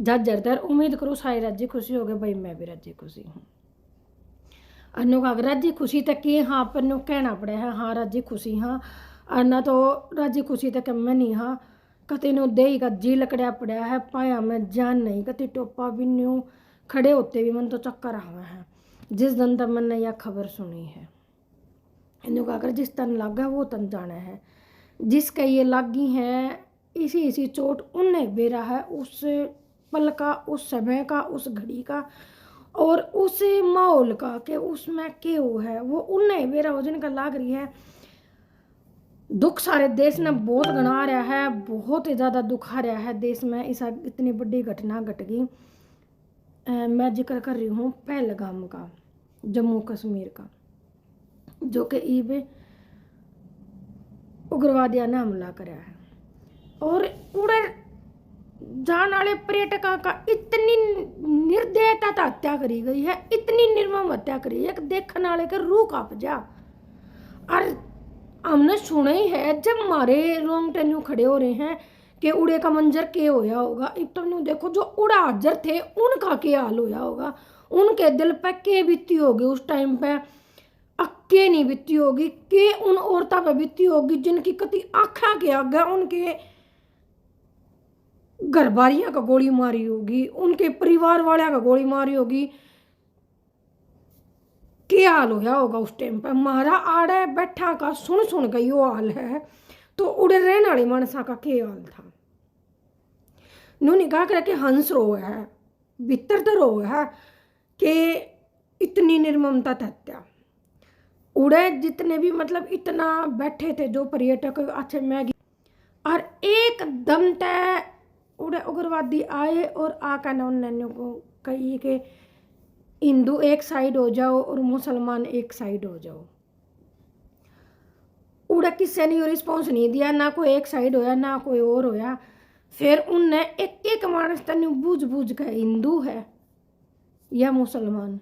जर उम्मीद करूँ सारी राज्य खुशी हो गए, भाई मैं भी राज्य खुशी हूँ। अन्नू का राज्य खुशी तक की हाँ पर कहना पड़े है हाँ राज्य खुशी हाँ, अन्ना तो राज्य खुशी तक मैं नहीं हाँ कति नु दे का जी लकड़ा पड़ा है, पाया में जान नहीं कति टोपा भी न्यू खड़े होते भी मन तो चक्कर आवा है जिस दिन तक मैंने यह खबर सुनी है। इन्हों का अगर जिस तन लागा वो तन जाना है, जिसका ये लागी है इसी चोट उन्हें बेरा है, उस पल का, उस समय का, उस घड़ी का और उस माहौल का कि उसमें क्यों है वो उन्हें बेरा हो जिनका लाग रही है। दुख सारे देश ने बहुत गणा रहा है, बहुत ही ज़्यादा दुख आ रहा है देश में, ऐसा इतनी बड़ी घटना घट गई। मैं जिक्र कर रही हूँ पहलगाम का, जम्मू कश्मीर का, जो कि ईब उग्रवादियों ने हमला कराया है और उड़े जान वाले पर्यटकों का इतनी निर्दयता से हत्या करी गई है, इतनी निर्मम हत्या करी है कि देखने वाले के रूह कांप जा। और हमने सुना ही है जब हमारे रोंगटे न्यू खड़े हो रहे हैं कि उड़े का मंजर के होया होगा। अब तो न्यू देखो जो उड़ा हाजर थे उनका क्या हाल होया होगा, उनके दिल पे के बीती होगी उस टाइम पे, अक्के नहीं बीती होगी कि उन औरतों पे बीती होगी जिनकी कति आँखा के आगे उनके घरबारियां का गोली मारी होगी, उनके परिवार वाले का गोली मारी होगी, क्या हाल होया होगा उस टाइम पर। मारा आड़े बैठा का सुन का यो हाल है तो उड़े रहने वाले मानसा का क्या हाल था। नुनी कहा कर हंस रो है भीतर तो रो है कि इतनी निर्ममता हत्या। उड़े जितने भी मतलब इतना बैठे थे जो पर्यटक अच्छे मैगी और एकदम तय उड़े उग्रवादी आए और आकर उन्होंने को कही कि हिंदू एक साइड हो जाओ और मुसलमान एक साइड हो जाओ। उड़ा किसी ने रिस्पॉन्स नहीं दिया, ना कोई एक साइड होया ना कोई और होया। फिर उनने एक एक मानस तन बूझ बूझ के हिंदू है या मुसलमान,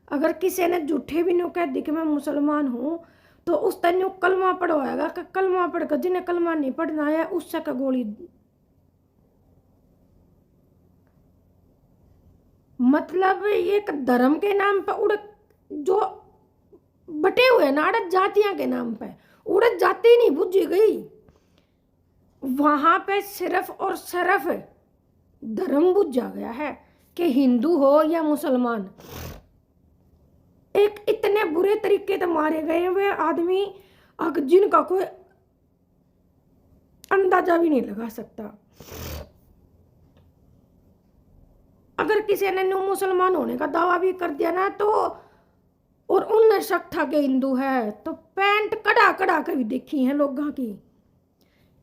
अगर किसी ने झूठे भी नहीं कह दी कि मैं मुसलमान हूँ तो उस तन कलमा पढ़वाएगा कि कलमा पढ़कर जिन्हें कलमा नहीं पढ़ना है उससे का गोली। मतलब एक धर्म के नाम पर उड़ जो बटे हुए ना अड़द जातियां के नाम पे उड़द जाति नहीं बुझी गई, वहां पे सिर्फ और सिर्फ धर्म बुझा गया है कि हिंदू हो या मुसलमान। एक इतने बुरे तरीके से मारे गए वे आदमी जिनका कोई अंदाजा भी नहीं लगा सकता। अगर किसी ने मुसलमान होने का दावा भी कर दिया ना तो और उनने शक था कि हिंदू है तो पैंट कड़ा कड़ा के भी देखी है लोगों की।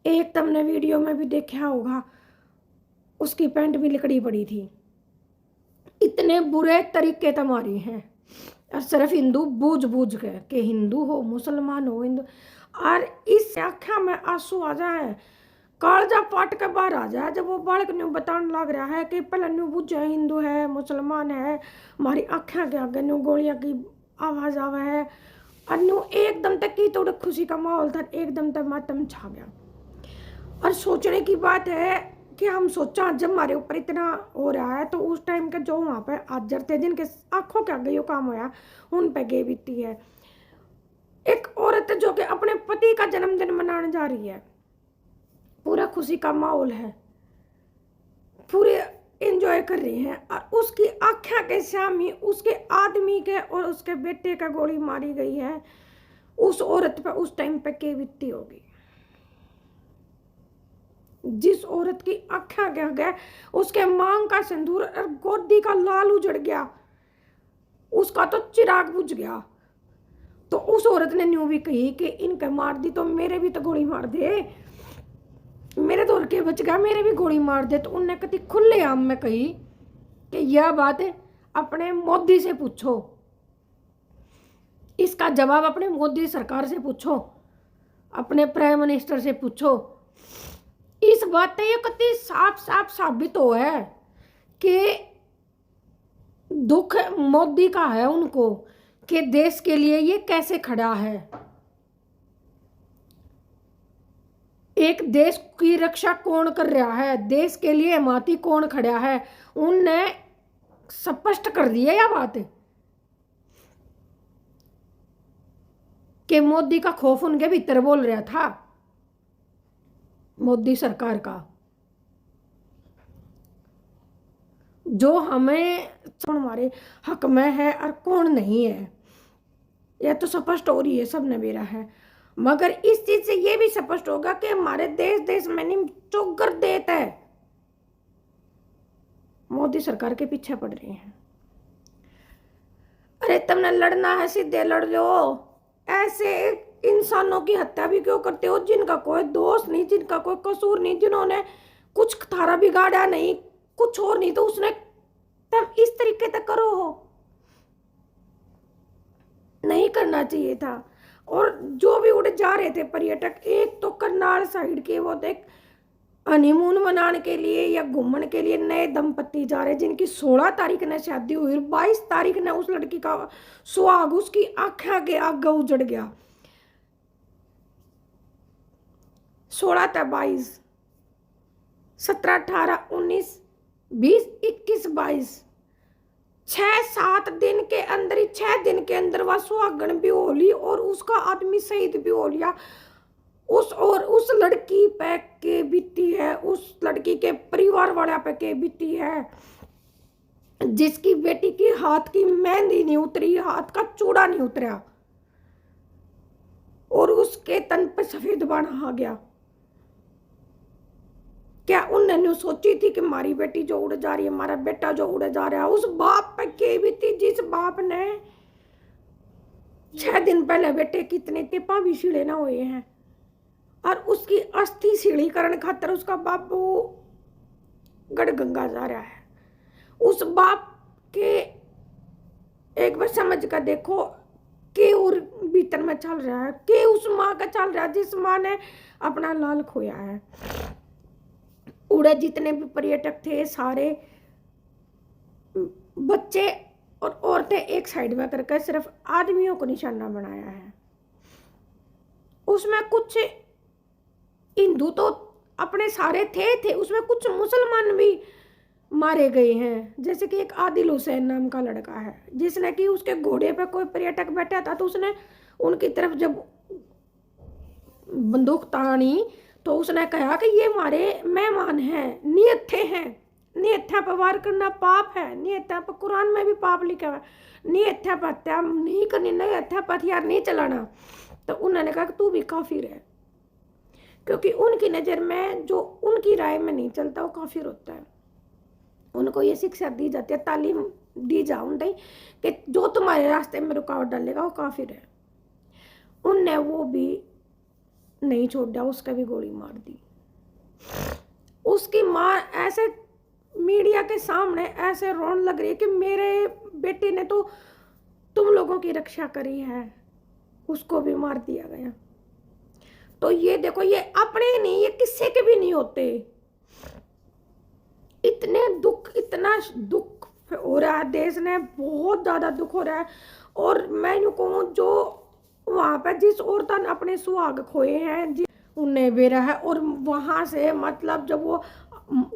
एक तुमने वीडियो में भी देखा होगा उसकी पैंट भी लिकड़ी पड़ी थी। इतने बुरे तरीके तुम्हारी हैं और सिर्फ हिंदू बूझ बूझ के कि हिंदू हो मुसलमान हो हिंदू, और इस आँखा में आंसू आ जाए कालजा पाट के बाहर आ जाए जब वो बालक ने बताने लग रहा है कि पहले न्यू बुझ हिंदू है मुसलमान है, हमारी आँखा के आगे न्यू गोलियाँ की आवाज आवा है और न्यू एकदम तक की थोड़ा खुशी का माहौल था, एकदम तक मातम छा गया। और सोचने की बात है कि हम सोचा जब हमारे ऊपर इतना हो रहा है तो उस टाइम के जो वहाँ पे हाजिर थे जिनके आंखों के आगे यो काम होया उन पे गे बीती है। एक औरत जो कि अपने पति का जन्मदिन मनाने जा रही है, पूरा खुशी का माहौल है, पूरे एंजॉय कर रही हैं और उसकी आँखें के सामने उसके आदमी के और उसके बेटे का गोली मारी गई है। उस औरत पे उस टाइम पे क्या बीती होगी, जिस औरत की आँखें क्या गया उसके मांग का सिंदूर और गोदी का लाल उजड़ गया, उसका तो चिराग बुझ गया। तो उस औरत ने न्यू भी कही कि इनके मार दी तो मेरे भी तो गोली मार दे, मेरे तो और के बच गया मेरे भी गोली मार दे। तो उनने कति खुले आम में कही कि यह बात अपने मोदी से पूछो, इसका जवाब अपने मोदी सरकार से पूछो, अपने प्राइम मिनिस्टर से पूछो। इस बात से ये कति साफ साफ साबित हो है कि दुख मोदी का है उनको कि देश के लिए ये कैसे खड़ा है। एक देश की रक्षा कौन कर रहा है, देश के लिए माती कौन खड़ा है, उनने स्पष्ट कर दिया यह बात कि मोदी का खौफ उनके भीतर बोल रहा था, मोदी सरकार का, जो हमें हमारे हक में है और कौन नहीं है, यह तो स्पष्ट हो रही है, सबने मेरा है। मगर इस चीज से यह भी स्पष्ट होगा कि हमारे देश देश में नहीं चौगर देता है, मोदी सरकार के पीछे पड़ रहे हैं। अरे तुमने लड़ना है सीधे लड़ लो, ऐसे इंसानों की हत्या भी क्यों करते हो जिनका कोई दोष नहीं, जिनका कोई कसूर नहीं, जिन्होंने कुछ थारा बिगाड़ा नहीं, कुछ और नहीं, तो उसने तुम इस तरीके से करो हो, नहीं करना चाहिए था। और जो भी उड़ जा रहे थे पर्यटक, एक तो करनाल साइड के वो देख हनीमून मनाने के लिए या घूमने के लिए नए दंपत्ति जा रहे, जिनकी 16 तारीख ने शादी हुई, 22 तारीख ने उस लड़की का सुहाग उसकी आंखें के आगे उजड़ गया। 16 था 22, 17, 18, 19, 20, 21, 22, 6-7 दिन के अंदर ही, 6 दिन के अंदर वह सुहागन भी हो ली और उसका आदमी शहीद भी हो लिया। उस लड़की पे के बीती है, उस लड़की के परिवार वाले पे के बीती है, जिसकी बेटी की हाथ की मेहंदी नहीं उतरी, हाथ का चूड़ा नहीं उतरा और उसके तन पे सफेद बाण आ गया। क्या उन्होंने सोची थी कि हमारी बेटी जो उड़ जा रही है, हमारा बेटा जो उड़ जा रहा है, उस बाप पे के बीती जिस बाप ने 6 दिन पहले बेटे कितने टिपा भी सीढ़े ना हुए हैं और उसकी अस्थि सीढ़ीकरण खातर उसका बापू गढ़गंगा जा रहा है। उस बाप के एक बार समझ कर देखो के और भीतर में चल रहा है, के उस माँ का चल रहा है जिस माँ ने अपना लाल खोया है। उड़े जितने भी पर्यटक थे सारे बच्चे और औरतें एक साइड में करके सिर्फ आदमियों को निशाना बनाया है। उसमें कुछ हिंदू तो अपने सारे थे, उसमें कुछ मुसलमान भी मारे गए हैं। जैसे कि एक आदिल हुसैन नाम का लड़का है जिसने कि उसके घोड़े पे कोई पर्यटक बैठा था तो उसने उनकी तरफ जब बंदूक तानी तो उसने कहा कि ये हमारे मेहमान हैं, नियत हैं, नियत पर वार करना पाप है, नियत पर कुरान में भी पाप लिखा हुआ है, नियत पर हत्या नहीं करनी, नियत पर हथियार नहीं चलाना। तो उन्होंने कहा कि तू भी काफिर है, क्योंकि उनकी नज़र में जो उनकी राय में नहीं चलता वो काफिर होता है। उनको ये शिक्षा दी जाती है, तालीम दी जाती कि जो तुम्हारे रास्ते में रुकावट डालेगा वो काफिर है। उनने वो भी नहीं छोड़ दिया, उसका भी गोली मार दी। उसकी माँ ऐसे मीडिया के सामने ऐसे रोने लग रही है कि मेरे बेटे ने तो तुम लोगों की रक्षा करी है, उसको भी मार दिया गया। तो ये देखो, ये अपने नहीं, ये किसी के भी नहीं होते। इतने दुख, इतना दुख हो रहा है देश ने, बहुत ज्यादा दुख हो रहा है। और मैं यूँ कहूँ जो वहां पर जिस औरत ने अपने सुहाग खोए हैं उन्हें बेरा है, और वहां से मतलब जब वो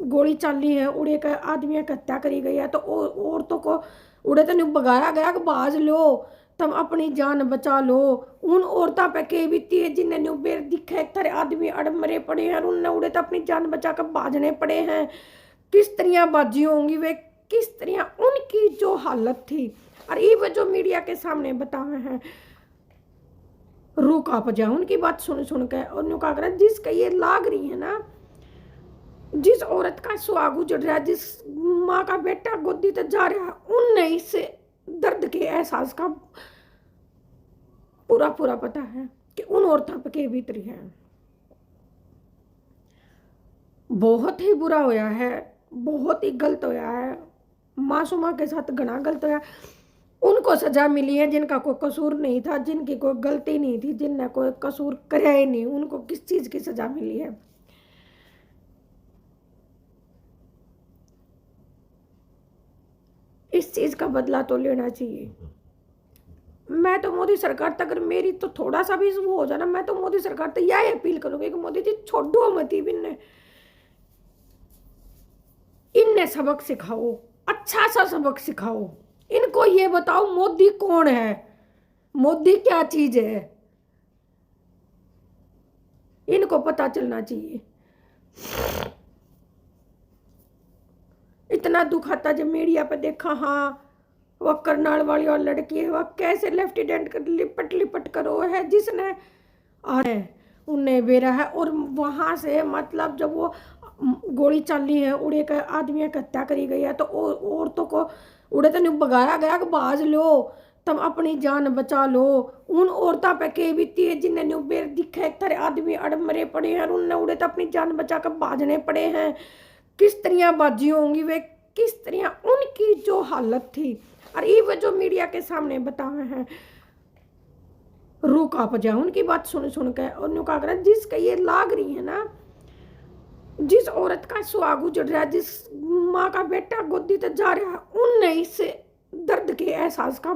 गोली चली है, उड़े के आदमी की हत्या करी गई है, तो औरतों को उड़े तो नहीं भगाया गया कि बाज लो तुम अपनी जान बचा लो। उन औरतों पे के बीती है जिन्हें न्यू बेर दिखे थारे आदमी अड़ मरे पड़े हैं, उनने उड़े तो अपनी जान बचा कर भाजने पड़े हैं। किस तरह बाजी होंगी वे, किस तरह उनकी जो हालत थी। और ये जो मीडिया के सामने बताए हैं, रूह कांप जाए उनकी बात सुन सुन के। और कहा जिसका ये लाग रही है ना, जिस औरत का सुहाग उजड़ रहा है, जिस माँ का बेटा गोदी तक जा रहा है, उनने इस दर्द के एहसास का पूरा पूरा पता है कि उन औरतों पे के बीत रही है। बहुत ही बुरा होया है, बहुत ही गलत होया है, मासूमा के साथ घना गलत होया। उनको सजा मिली है जिनका कोई कसूर नहीं था, जिनकी कोई गलती नहीं थी, जिनने कोई कसूर कराया ही नहीं, उनको किस चीज की सजा मिली है। इस चीज का बदला तो लेना चाहिए। मैं तो मोदी सरकार तक अगर मेरी तो थोड़ा सा भी वो हो जाना, मैं तो मोदी सरकार तो यही अपील करूंगी कि मोदी जी छोड़ो मत ही इन्हें, इन्हें सबक सिखाओ, अच्छा सा सबक सिखाओ। इनको ये बताओ मोदी कौन है, मोदी क्या चीज है, इनको पता चलना चाहिए। इतना दुख आता जब मीडिया पे देखा, हाँ वह करनाल वाली और लड़की है, वह कैसे लेफ्टिनेंट लिपट लिपट करो है जिसने अरे उन्हें बेरा है। और वहां से मतलब जब वो गोली चली है, उड़े का आदमी की हत्या करी गई है, तो औरतों को उड़े तो नहीं भगाया गया कि बाज लो तुम अपनी जान बचा लो। उन औरतों पे के बीती है जिन्हें न्यू बेर दिखे थारे आदमी अड़ मरे पड़े हैं, उनने उड़े तो अपनी जान बचा कर भाजने पड़े हैं। किस तरह बाजी होंगी वे, किस तरह उनकी जो हालत थी। और ये जो मीडिया के सामने बताए हैं, रूह कांप जाए उनकी बात सुन सुन के। और क्या करें, जिसका ये लाग रही है ना, जिस औरत का सुहाग उजड़ रहा है, जिस माँ का बेटा गोदी तक जा रहा है, उनने इस दर्द के एहसास का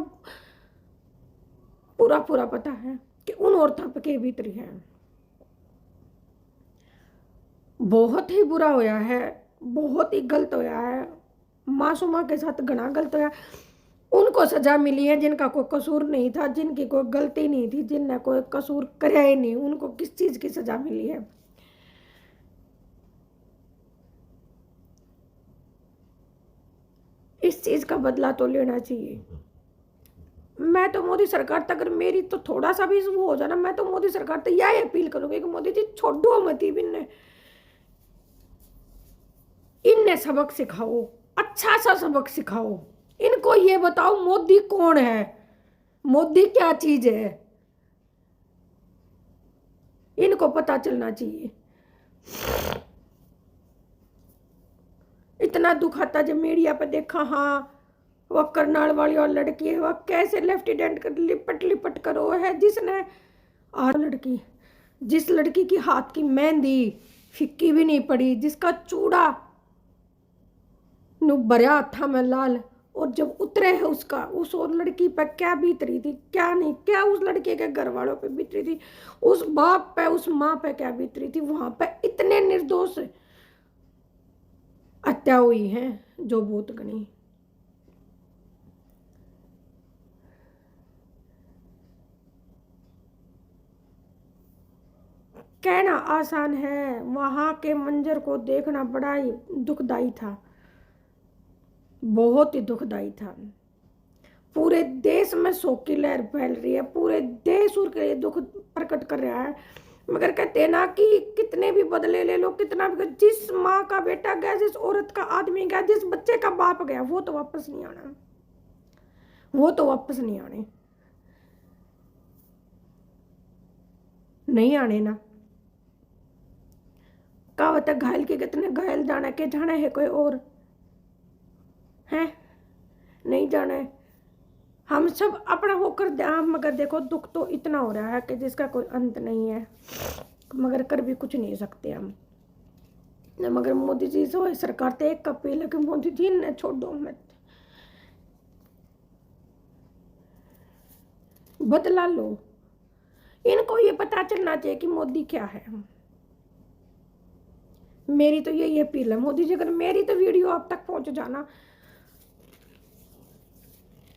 पूरा पूरा पता है कि उन औरतों पर के बीत रही है। बहुत ही बुरा होया है, बहुत ही गलत होया है, मासूमा के साथ घना गलत होया। उनको सजा मिली है जिनका कोई कसूर नहीं था, जिनकी कोई गलती नहीं थी, जिनने कोई कसूर कराया ही नहीं, उनको किस चीज की सजा मिली है। इस चीज का बदला तो लेना चाहिए। मैं तो मोदी सरकार तक अगर मेरी तो थोड़ा सा भी वो हो जाना, मैं तो मोदी सरकार तो यही अपील करूंगी कि मोदी जी छोड़ो मत ही इन्हें, इन्हें सबक सिखाओ, अच्छा सा सबक सिखाओ। इनको ये बताओ मोदी कौन है, मोदी क्या चीज है, इनको पता चलना चाहिए। इतना दुख आता जब मीडिया पे देखा, हाँ वह करनाल वाली और लड़की है, वह कैसे लेफ्टिनेंट लिपट लिपट करो है जिसने और लड़की, जिस लड़की की हाथ की मेहंदी फिक्की भी नहीं पड़ी, जिसका चूड़ा नु भरा था में लाल, और जब उतरे है उसका, उस और लड़की पर क्या बीत रही थी, क्या नहीं, क्या उस लड़के के घर वालों पे बीत रही थी, उस बाप पे उस माँ पे क्या बीत रही थी। वहां पे इतने निर्दोष हत्या हुई है जो भूत गणी। कहना आसान है, वहां के मंजर को देखना बड़ा ही दुखदाई था, बहुत ही दुखदाई था। पूरे देश में शोक की लहर फैल रही है, पूरे देश उनके लिए दुख प्रकट कर रहा है। मगर कहते हैं ना कि कितने भी बदले ले लो, कितना भी, जिस माँ का बेटा गया, जिस औरत का आदमी गया, जिस बच्चे का बाप गया, वो तो वापस नहीं आना, वो तो वापस नहीं आने, नहीं आने ना। कहावत है घायल के कितने घायल जाना के जाना है कोई और है, नहीं जाना है। हम सब अपना होकर मगर देखो दुख तो इतना हो रहा है कि जिसका कोई अंत नहीं है, मगर कर भी कुछ नहीं सकते हम। मगर मोदी जी से सरकार तो एक अपील है कि मोदी जी ने छोड़ो मत, बदला लो। इनको ये पता चलना चाहिए कि मोदी क्या है। मेरी तो यही अपील है, मोदी जी अगर मेरी तो वीडियो आप तक पहुंच जाना,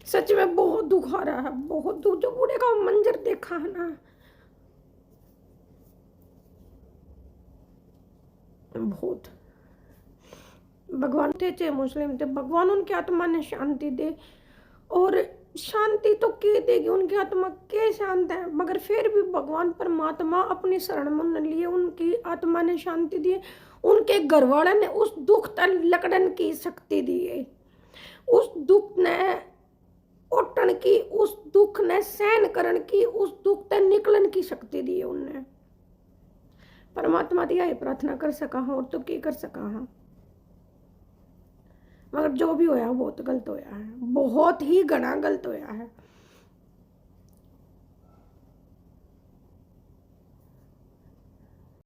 सच में बहुत दुख आ रहा है, बहुत दुख। जो बूढ़े का मंजर देखा है ना, बहुत। भगवान थे चाहे मुस्लिम थे, भगवान उनकी आत्मा ने शांति दे। और शांति तो के देगी, उनकी आत्मा के शांत है, मगर फिर भी भगवान परमात्मा अपनी शरण मन लिए, उनकी आत्मा ने शांति दी। उनके घर वाले ने उस दुख तक लकड़न की शक्ति दी है, उस दुख ने ओटन की, उस दुख ने सहन करण की, उस दुख ते निकलन की शक्ति दी है उनने। परमात्मा दिया ही प्रार्थना कर सका हूं, और तो क्या कर सका हूं। मगर जो भी होया बहुत गलत होया है, बहुत ही घना गलत होया है।